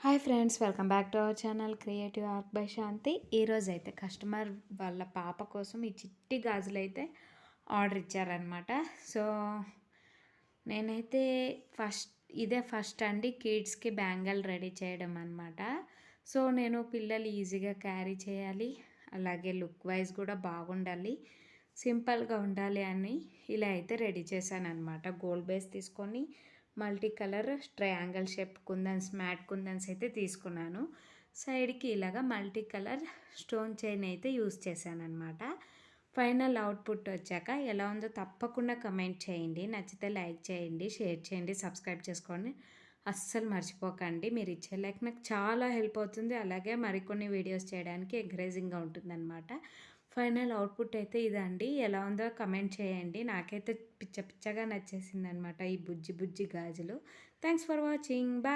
Hi friends, welcome back to our channel creative art by Shanti. ఈరోజు అయితే customer వాళ్ళ పాప కోసం ఈ చిట్టి గాజులు అయితే ఆర్డర్ ఇచ్చారనమాట. సో నేనైతే ఇదే ఫస్ట్ అండి కిడ్స్కి బ్యాంగిల్ రెడీ చేయడం అనమాట. సో నేను పిల్లలు ఈజీగా క్యారీ చేయాలి, అలాగే లుక్ వైజ్ కూడా బాగుండాలి, సింపుల్గా ఉండాలి అని ఇలా అయితే రెడీ చేశాను అనమాట. గోల్డ్ బేస్ తీసుకొని మల్టీ కలర్ ట్రయాంగిల్ షేప్ కుందన్స్, మ్యాట్ కుందన్స్ అయితే తీసుకున్నాను. సైడ్కి ఇలాగా మల్టీ కలర్ స్టోన్ చైన్ అయితే యూస్ చేశాను అనమాట. ఫైనల్ అవుట్పుట్ వచ్చాక ఎలా ఉందో తప్పకుండా కమెంట్ చేయండి. నచ్చితే లైక్ చేయండి, షేర్ చేయండి, సబ్స్క్రైబ్ చేసుకోండి. అస్సలు మర్చిపోకండి. మీరు ఇచ్చే లైక్ నాకు చాలా హెల్ప్ అవుతుంది, అలాగే మరికొన్ని వీడియోస్ చేయడానికి ఎంకరేజింగ్గా ఉంటుందన్నమాట. ఫైనల్ అవుట్పుట్ అయితే ఇదండి. ఎలా ఉందో కమెంట్ చేయండి. నాకైతే పిచ్చగా నచ్చేసింది అనమాట ఈ బుజ్జి బుజ్జి గాజులు. Thanks for watching. బాయ్.